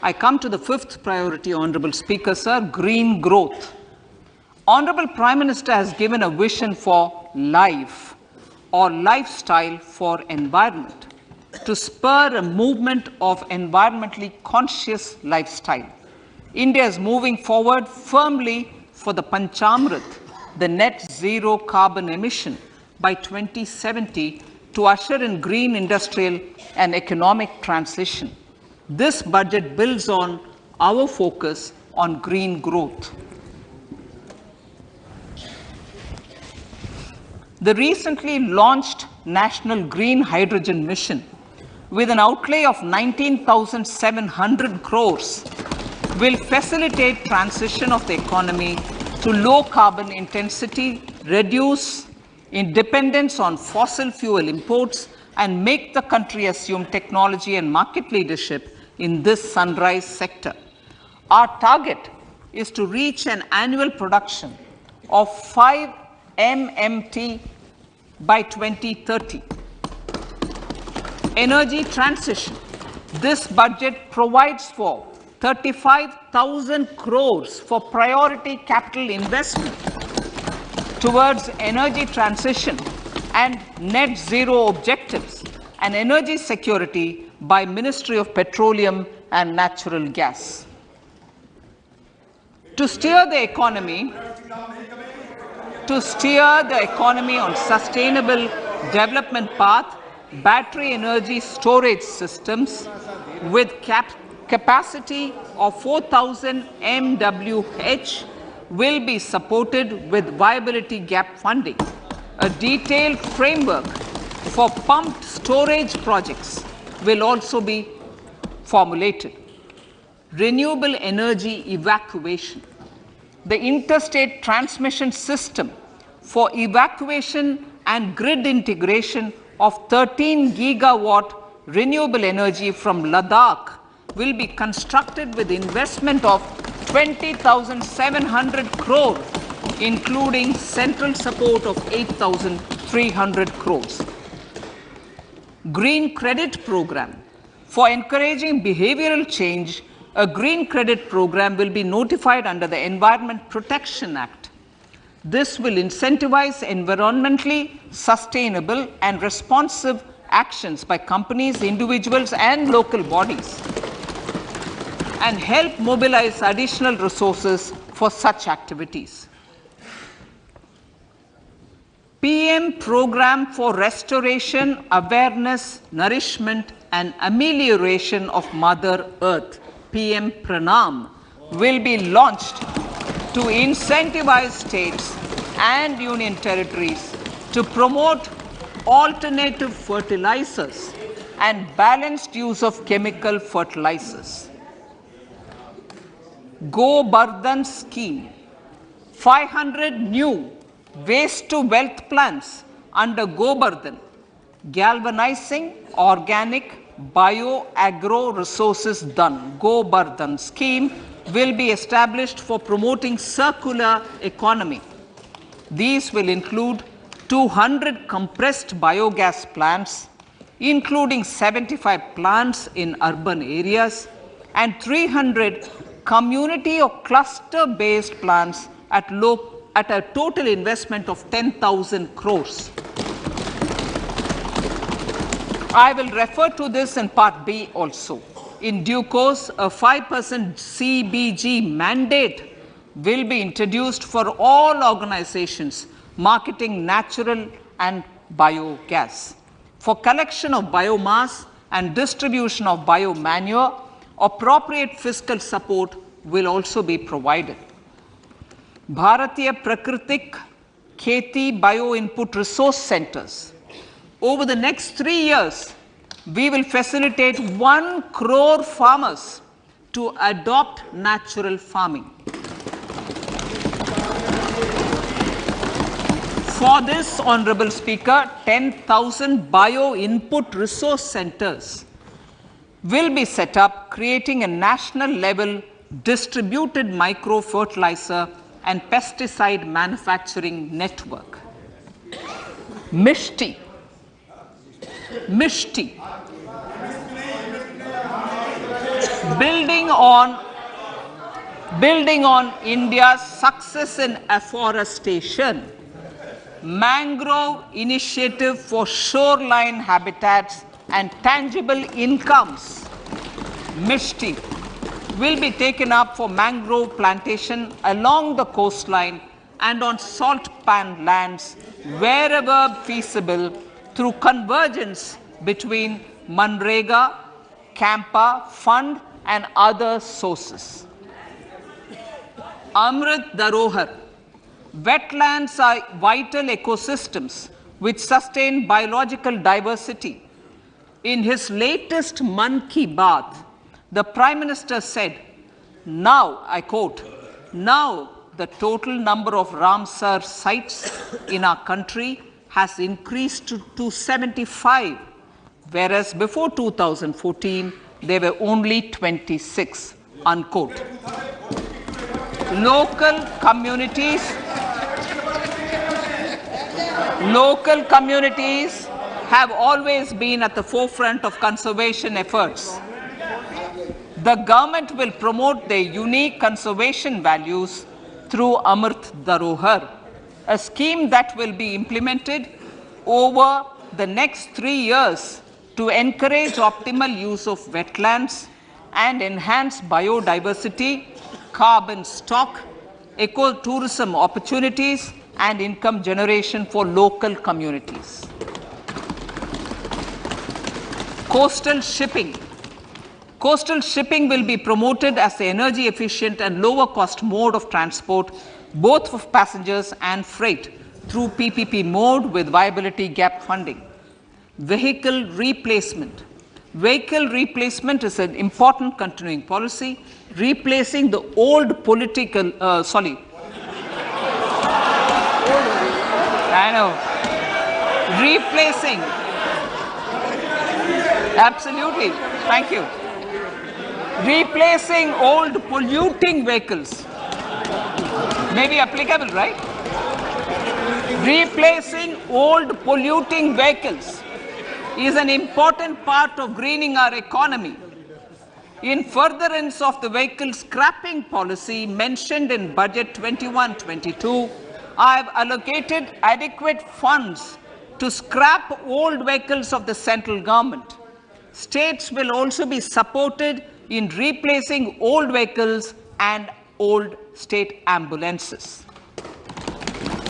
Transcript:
I come to the fifth priority, Honorable Speaker, sir, green growth. Honorable Prime Minister has given a vision for life or lifestyle for environment to spur a movement of environmentally conscious lifestyle. India is moving forward firmly for the Panchamrit, the net zero carbon emission by 2070 to usher in green industrial and economic transition. This budget builds on our focus on green growth. The recently launched National Green Hydrogen Mission, with an outlay of 19,700 crores, will facilitate transition of the economy to low carbon intensity, reduce dependence on fossil fuel imports, and make the country assume technology and market leadership in this sunrise sector. Our target is to reach an annual production of 5 MMT by 2030. Energy transition. This budget provides for 35,000 crores for priority capital investment towards energy transition and net zero objectives and energy security by Ministry of Petroleum and Natural Gas. To steer the economy on sustainable development path, battery energy storage systems with capacity of 4,000 MWH will be supported with viability gap funding. A detailed framework for pumped storage projects will also be formulated. Renewable energy evacuation. The interstate transmission system for evacuation and grid integration of 13 gigawatt renewable energy from Ladakh will be constructed with investment of 20,700 crore, including central support of 8,300 crores. Green credit program. For encouraging behavioral change, a green credit program will be notified under the Environment Protection Act. This will incentivize environmentally sustainable and responsive actions by companies, individuals, and local bodies, and help mobilize additional resources for such activities. PM Program for Restoration, Awareness, Nourishment, and Amelioration of Mother Earth, PM Pranam, will be launched to incentivize states and union territories to promote alternative fertilizers and balanced use of chemical fertilizers. Go Bardhan scheme. 500 new waste to wealth plants under Go Bardhan, galvanizing organic bio-agro resources done. Go Bardhan scheme will be established for promoting circular economy. These will include 200 compressed biogas plants, including 75 plants in urban areas, and 300 community or cluster-based plants at a total investment of 10,000 crores. I will refer to this in Part B also. In due course, a 5% CBG mandate will be introduced for all organizations marketing natural and biogas. For collection of biomass and distribution of biomanure, appropriate fiscal support will also be provided. Bharatiya Prakritik Kheti Bio Input Resource Centers. Over the next 3 years, we will facilitate 1 crore farmers to adopt natural farming. For this, Honorable Speaker, 10,000 bio input resource centers will be set up, creating a national level distributed micro fertilizer and pesticide manufacturing network. Mishti. Building on India's success in afforestation, mangrove initiative for shoreline habitats and tangible incomes, MISTI, will be taken up for mangrove plantation along the coastline and on salt pan lands wherever feasible through convergence between Manrega, Campa Fund and other sources. Amrit Dharohar. Wetlands are vital ecosystems which sustain biological diversity. In his latest Mann Ki Baat, the Prime Minister said, now, I quote, now the total number of Ramsar sites in our country has increased to 75, whereas before 2014, there were only 26, unquote. Local communities have always been at the forefront of conservation efforts. The government will promote their unique conservation values through Amrit Dharohar, a scheme that will be implemented over the next 3 years to encourage optimal use of wetlands and enhance biodiversity, carbon stock, ecotourism opportunities, and income generation for local communities. Coastal shipping. Coastal shipping will be promoted as the energy efficient and lower cost mode of transport, both for passengers and freight, through PPP mode with viability gap funding. Vehicle replacement. Vehicle replacement is an important continuing policy, replacing the old political, replacing, absolutely, thank you. Replacing old polluting vehicles. May be applicable, right? Replacing old polluting vehicles is an important part of greening our economy. In furtherance of the vehicle scrapping policy mentioned in Budget 21-22, I have allocated adequate funds to scrap old vehicles of the central government. States will also be supported in replacing old vehicles and old state ambulances.